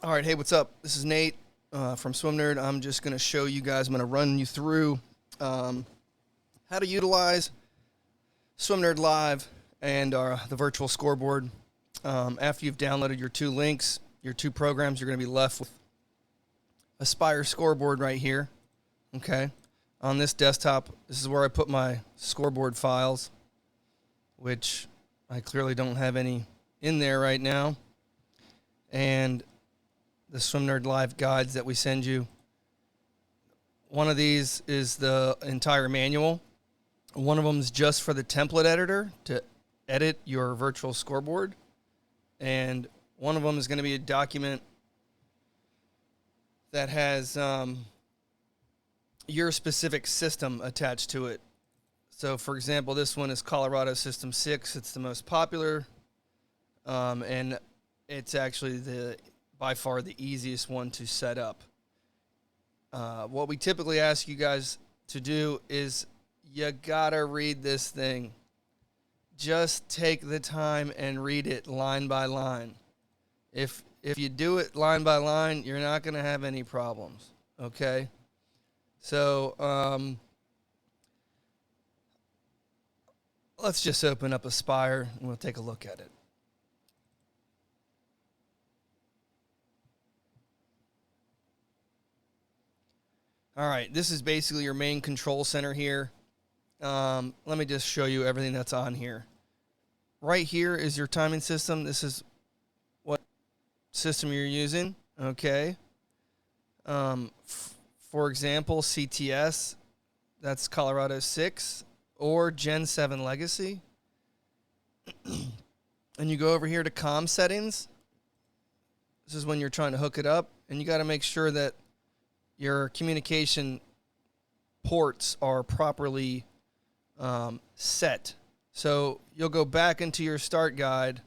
All right, hey, what's up? This is Nate from Swimnerd. I'm just going to show you guys, I'm going to run you through how to utilize Swimnerd.Live and the virtual scoreboard. After you've downloaded your two links, your two programs, you're going to be left with a Spire scoreboard right here, okay? On this desktop, this is where I put my scoreboard files, which I clearly don't have any in there right now. And the Swimnerd.Live guides that we send you. One of these is the entire manual. One of them is just for the template editor to edit your virtual scoreboard. And one of them is going to be a document that has your specific system attached to it. So, for example, this one is Colorado System 6. It's the most popular, and it's actually by far the easiest one to set up. What we typically ask you guys to do is you gotta read this thing. Just take the time and read it line by line. If you do it line by line, you're not gonna have any problems. Okay? So let's just open up Aspire and we'll take a look at it. All right, this is basically your main control center here. Let me just show you everything that's on here. Right here is your timing system. This is what system you're using, okay? For example, CTS, that's Colorado 6, or Gen 7 Legacy. And you go over here to COM settings. This is when you're trying to hook it up, and you got to make sure that your communication ports are properly set. So you'll go back into your start guide,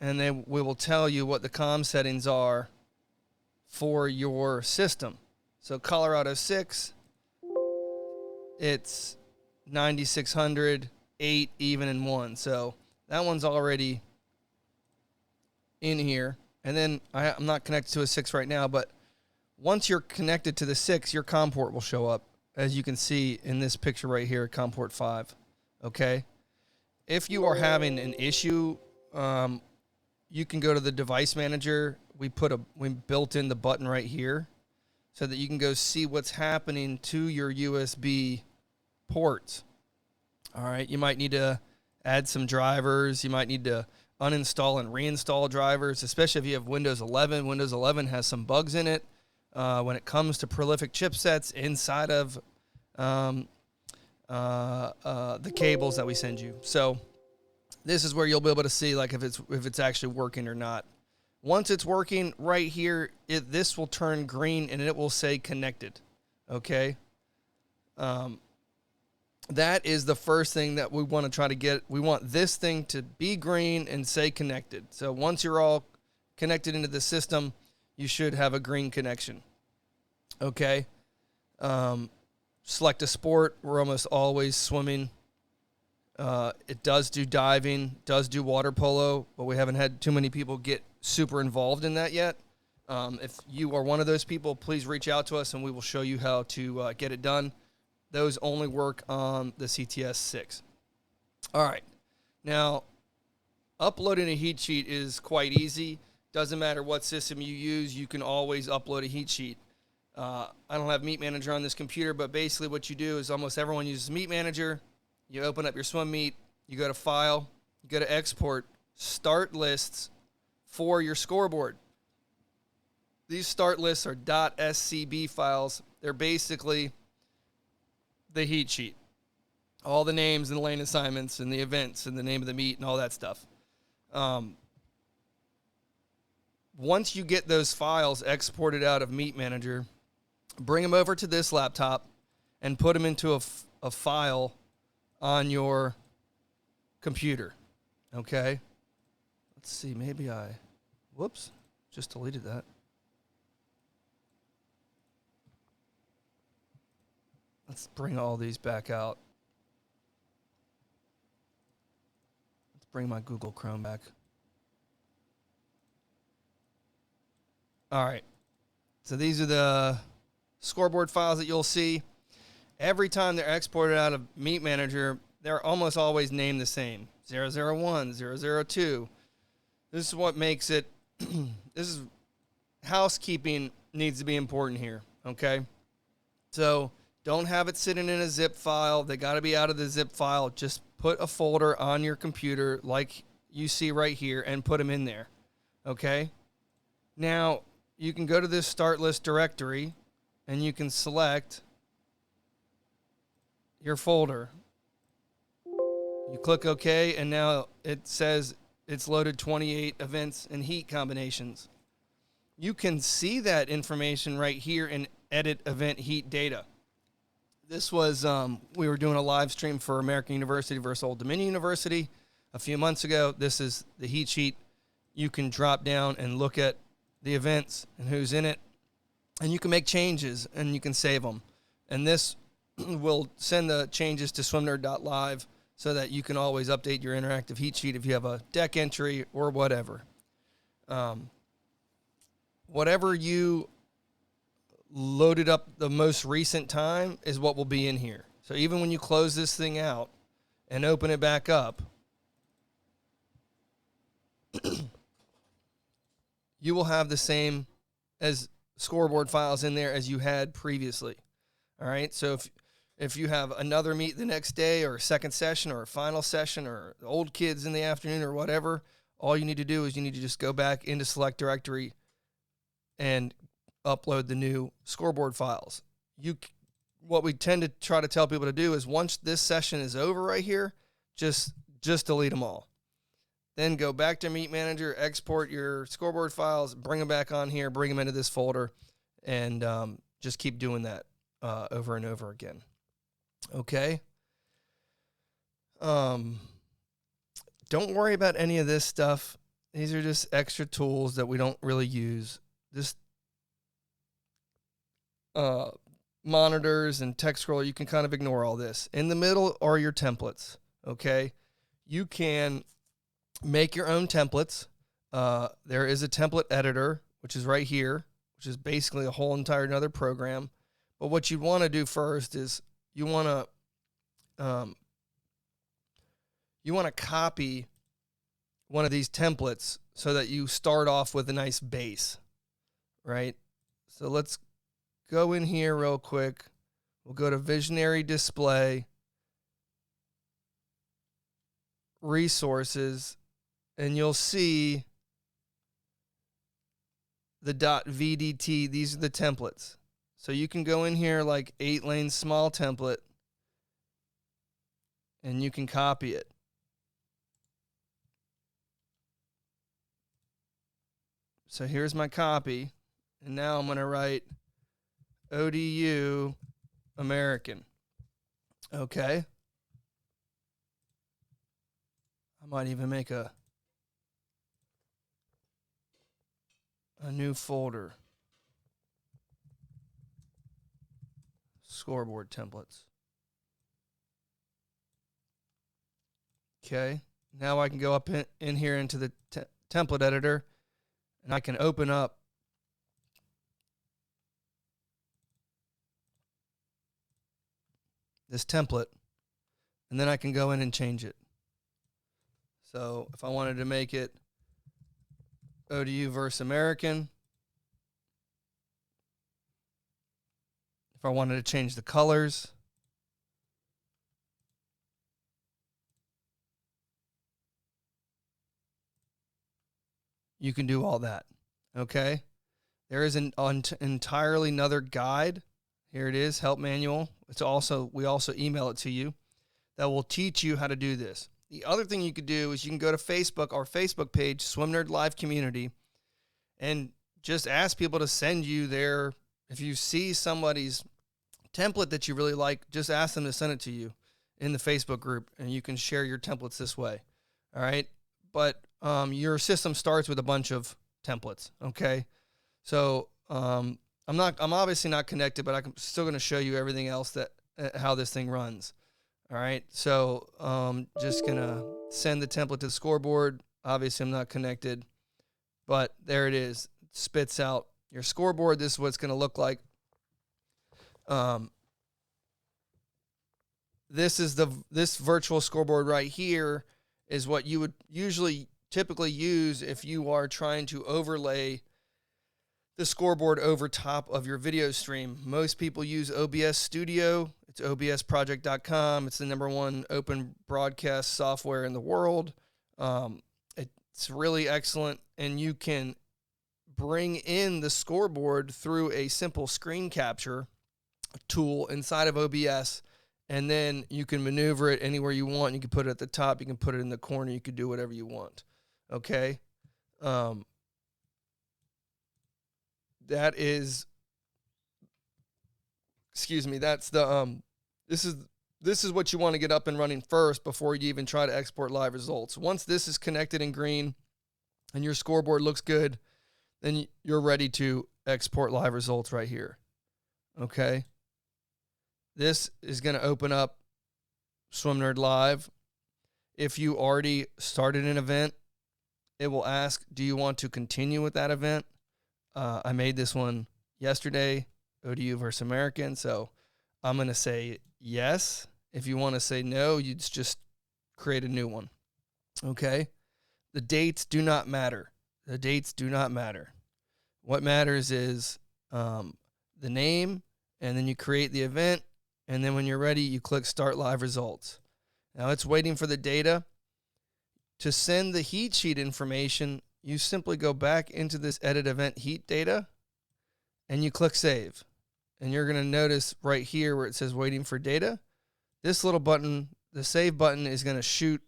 and then we will tell you what the COM settings are for your system. So Colorado 6, it's 9600, 8, even, and 1. So that one's already in here. And then I'm not connected to a 6 right now, but once you're connected to the 6, your COM port will show up, as you can see in this picture right here, COM port 5. Okay? If you are having an issue, you can go to the device manager. We built in the button right here so that you can go see what's happening to your USB ports. All right? You might need to add some drivers. You might need to uninstall and reinstall drivers, especially if you have Windows 11. Windows 11 has some bugs in it when it comes to prolific chipsets inside of the cables that we send you. So this is where you'll be able to see like if it's actually working or not. Once it's working right here, this will turn green and it will say connected. Okay. That is the first thing that we want to try to get. We want this thing to be green and say connected. So once you're all connected into the system, you should have a green connection. Okay. Select a sport. We're almost always swimming. It does do diving, does do water polo, but we haven't had too many people get super involved in that yet. If you are one of those people, please reach out to us and we will show you how to get it done. Those only work on the CTS 6. All right. Now, uploading a heat sheet is quite easy. Doesn't matter what system you use, you can always upload a heat sheet. I don't have Meet Manager on this computer, but basically what you do is almost everyone uses Meet Manager. You open up your Swim Meet, you go to File, you go to Export, Start Lists for your scoreboard. These start lists are .scb files. They're basically the heat sheet. All the names and the lane assignments and the events and the name of the meet and all that stuff. Once you get those files exported out of Meet Manager, bring them over to this laptop and put them into a file on your computer. Okay? Let's see, maybe whoops, just deleted that. Let's bring all these back out. Let's bring my Google Chrome back. All right. So these are the scoreboard files that you'll see. Every time they're exported out of Meet Manager, they're almost always named the same. 001, 002. This is what makes it, this is, housekeeping needs to be important here, okay? So don't have it sitting in a zip file. They got to be out of the zip file. Just put a folder on your computer like you see right here and put them in there, okay? Now, you can go to this start list directory and you can select your folder. You click OK, and now it says it's loaded 28 events and heat combinations. You can see that information right here in Edit Event Heat Data. This was, we were doing a live stream for American University versus Old Dominion University a few months ago. This is the heat sheet. You can drop down and look at the events and who's in it, and you can make changes and you can save them. And this will send the changes to Swimnerd.Live so that you can always update your interactive heat sheet if you have a deck entry or whatever. Whatever you loaded up the most recent time is what will be in here. So even when you close this thing out and open it back up, you will have the same as scoreboard files in there as you had previously. All right, so if you have another meet the next day or a second session or a final session or old kids in the afternoon or whatever, all you need to do is you need to just go back into Select Directory and upload the new scoreboard files. What we tend to try to tell people to do is once this session is over right here, just delete them all. Then go back to Meet Manager, export your scoreboard files, bring them back on here, bring them into this folder, and just keep doing that over and over again. Okay? Don't worry about any of this stuff. These are just extra tools that we don't really use. Just monitors and text scroller, you can kind of ignore all this. In the middle are your templates, okay? You can make your own templates. There is a template editor, which is right here, which is basically a whole entire another program. But what you want to do first is you want to copy one of these templates so that you start off with a nice base, right? So let's go in here real quick. We'll go to Visionary Display, Resources, and you'll see the .vdt. These are the templates. So you can go in here like 8-lane small template, and you can copy it. So here's my copy, and now I'm going to write ODU American. Okay. I might even make a new folder. Scoreboard templates. Okay. Now I can go up in here into the template editor, and I can open up this template, and then I can go in and change it. So if I wanted to make it ODU versus American, if I wanted to change the colors, you can do all that, okay? There is an entirely another guide. Here it is, help manual. We also email it to you that will teach you how to do this. The other thing you could do is you can go to Facebook, our Facebook page, Swimnerd.Live Community, and just ask people to send you their, if you see somebody's template that you really like, just ask them to send it to you in the Facebook group, and you can share your templates this way. All right? But your system starts with a bunch of templates, okay? So I'm obviously not connected, but I'm still going to show you everything else that how this thing runs. All right, so just going to send the template to the scoreboard. Obviously, I'm not connected, but there it is. It spits out your scoreboard. This is what it's going to look like. This virtual scoreboard right here is what you would typically use if you are trying to overlay the scoreboard over top of your video stream. Most people use OBS Studio. It's obsproject.com. It's the #1 open broadcast software in the world. It's really excellent, and you can bring in the scoreboard through a simple screen capture tool inside of OBS, and then you can maneuver it anywhere you want. You can put it at the top. You can put it in the corner. You can do whatever you want. Okay? That is, that's the, this is what you want to get up and running first before you even try to export live results. Once this is connected in green and your scoreboard looks good, then you're ready to export live results right here. Okay? This is going to open up Swimnerd.Live. If you already started an event, it will ask, do you want to continue with that event? I made this one yesterday, ODU versus American, so I'm going to say yes. If you want to say no, you just create a new one. Okay? The dates do not matter. The dates do not matter. What matters is the name, and then you create the event, and then when you're ready, you click Start Live Results. Now it's waiting for the data. To send the heat sheet information, you simply go back into this Edit Event Heat Data, and you click Save. And you're going to notice right here where it says Waiting for Data, this little button, the Save button, is going to shoot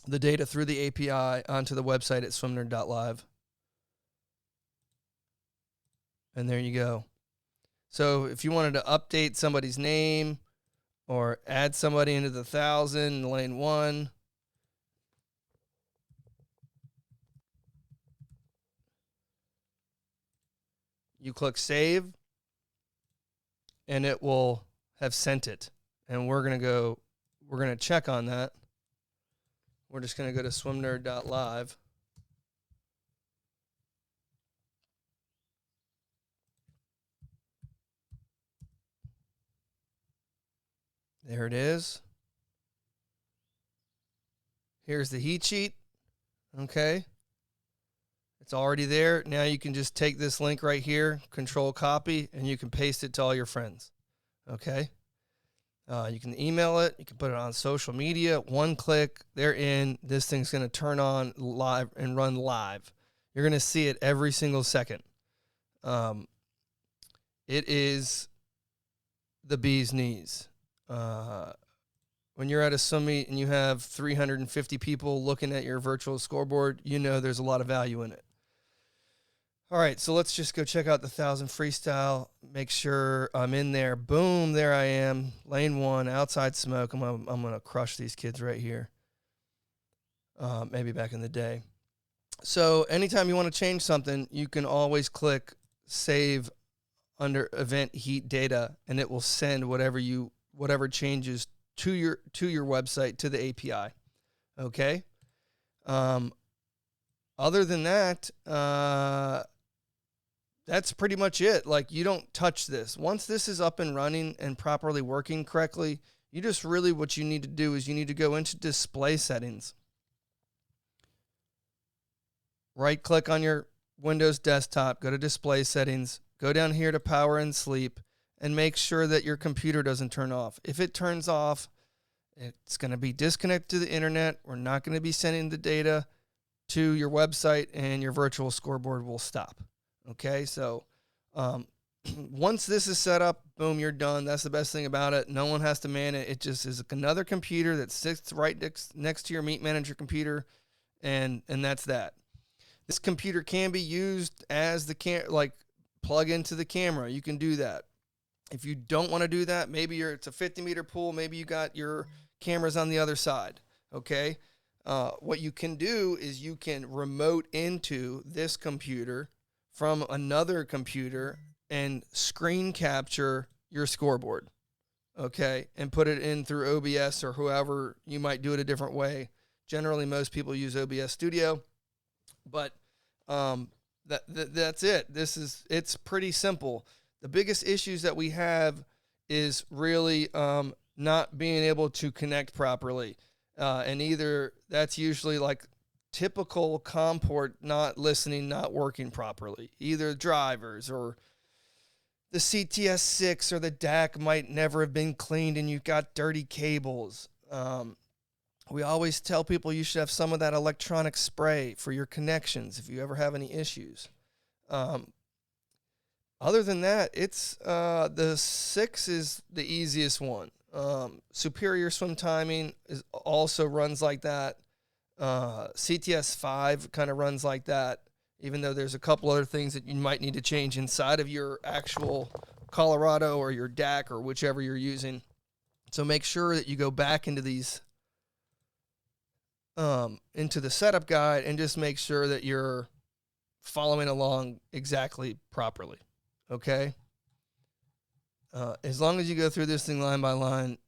the data through the API onto the website at Swimnerd.Live. And there you go. So if you wanted to update somebody's name or add somebody into the 1,000 in lane 1, you click Save, and it will have sent it. And we're going to check on that. We're just going to go to Swimnerd.Live. There it is. Here's the heat sheet. Okay. It's already there. Now you can just take this link right here, Control Copy, and you can paste it to all your friends. Okay. You can email it. You can put it on social media. One click, they're in. This thing's going to turn on live and run live. You're going to see it every single second. It is the bee's knees. When you're at a summit and you have 350 people looking at your virtual scoreboard, you know there's a lot of value in it. All right, so let's just go check out the 1,000 freestyle. Make sure I'm in there. Boom, there I am. Lane 1, outside smoke. I'm gonna crush these kids right here. Maybe back in the day. So anytime you want to change something, you can always click Save under Event Heat Data, and it will send whatever changes to your website, to the API. Okay. Other than that, that's pretty much it. Like, you don't touch this. Once this is up and running and properly working correctly, you just really, what you need to do is you need to go into display settings. Right click on your Windows desktop, go to display settings, go down here to power and sleep, and make sure that your computer doesn't turn off. If it turns off, it's going to be disconnected to the internet. We're not going to be sending the data to your website, and your virtual scoreboard will stop. Okay, so once this is set up, boom, you're done. That's the best thing about it. No one has to man it. It just is another computer that sits right next to your Meet Manager computer, and that's that. This computer can be used as plug into the camera. You can do that. If you don't want to do that, maybe it's a 50-meter pool. Maybe you got your cameras on the other side. Okay. What you can do is you can remote into this computer from another computer and screen capture your scoreboard, okay, and put it in through OBS or whoever. You might do it a different way. Generally, most people use OBS Studio, but That's it. It's pretty simple. The biggest issues that we have is really not being able to connect properly. And either that's usually like typical COM port not listening, not working properly. Either drivers or the CTS6 or the DAC might never have been cleaned and you've got dirty cables. We always tell people you should have some of that electronic spray for your connections if you ever have any issues. Other than that, it's the 6 is the easiest one. Superior swim timing also runs like that. CTS 5 kind of runs like that, even though there's a couple other things that you might need to change inside of your actual Colorado or your DAC or whichever you're using. So make sure that you go back into these into the setup guide and just make sure that you're following along exactly properly. Okay. As long as you go through this thing line by line,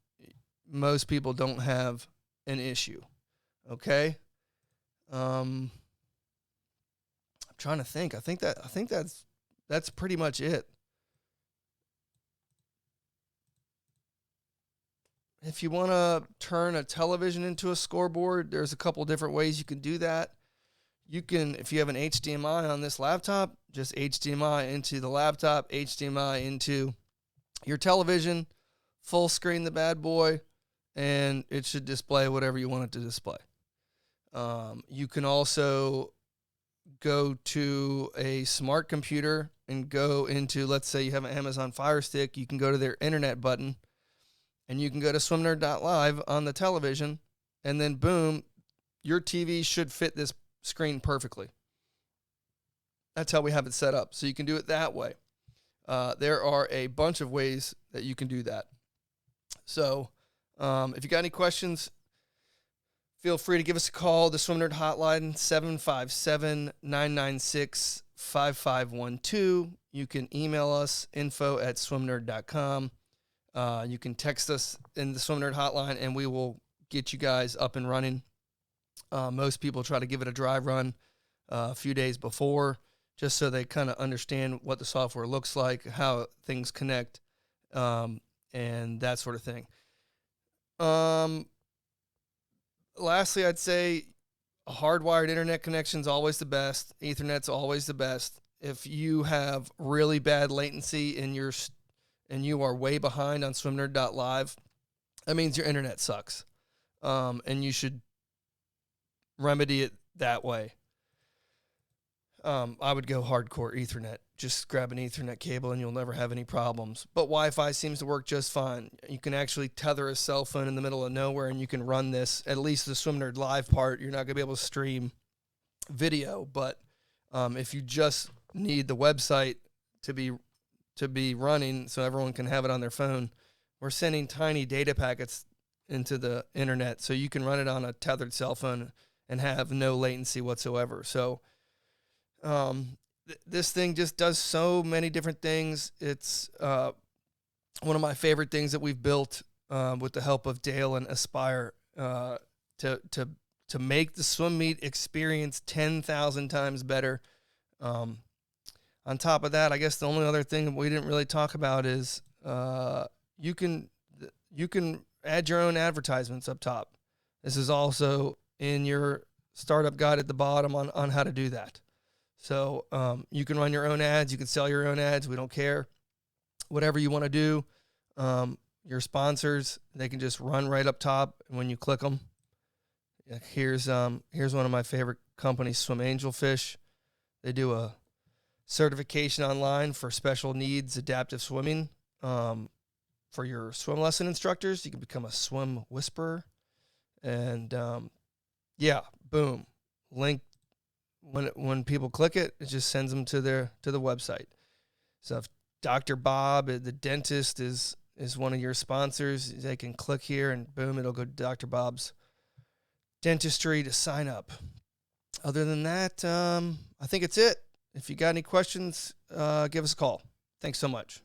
most people don't have an issue. Okay. I'm trying to think. I think that's pretty much it. If you want to turn a television into a scoreboard, there's a couple different ways you can do that. You can, if you have an HDMI on this laptop, just HDMI into the laptop, HDMI into your television, full screen the bad boy, and it should display whatever you want it to display. You can also go to a smart computer and go into, let's say you have an Amazon Fire Stick, you can go to their internet button, and you can go to Swimnerd.Live on the television, and then boom, your TV should fit this screen perfectly. That's how we have it set up. So you can do it that way. There are a bunch of ways that you can do that. So if you got any questions, feel free to give us a call. The Swimnerd hotline, 757-996-5512. You can email us, info@swimnerd.com. You can text us in the Swimnerd hotline, and we will get you guys up and running. Most people try to give it a dry run a few days before, just so they kind of understand what the software looks like, how things connect, and that sort of thing. Lastly, I'd say a hardwired internet connection is always the best. Ethernet's always the best. If you have really bad latency and you are way behind on Swimnerd.Live, that means your internet sucks. And you should remedy it that way. I would go hardcore Ethernet. Just grab an Ethernet cable and you'll never have any problems. But Wi-Fi seems to work just fine. You can actually tether a cell phone in the middle of nowhere and you can run this, at least the Swimnerd.Live part. You're not going to be able to stream video, but if you just need the website to be running so everyone can have it on their phone, we're sending tiny data packets into the internet so you can run it on a tethered cell phone and have no latency whatsoever. So this thing just does so many different things. It's one of my favorite things that we've built with the help of Dale and Aspire to make the swim meet experience 10,000 times better. On top of that, I guess the only other thing we didn't really talk about is you can add your own advertisements up top. This is also in your startup guide at the bottom on how to do that. So you can run your own ads. You can sell your own ads. We don't care. Whatever you want to do. Your sponsors, they can just run right up top when you click them. Here's one of my favorite companies, Swim Angelfish. They do a certification online for special needs adaptive swimming. For your swim lesson instructors, you can become a swim whisperer. And yeah, boom, link. When people click it, it just sends them to the website. So if Dr. Bob, the dentist, is one of your sponsors, they can click here and boom, it'll go to Dr. Bob's dentistry to sign up. Other than that, I think it's it. If you got any questions, give us a call. Thanks so much.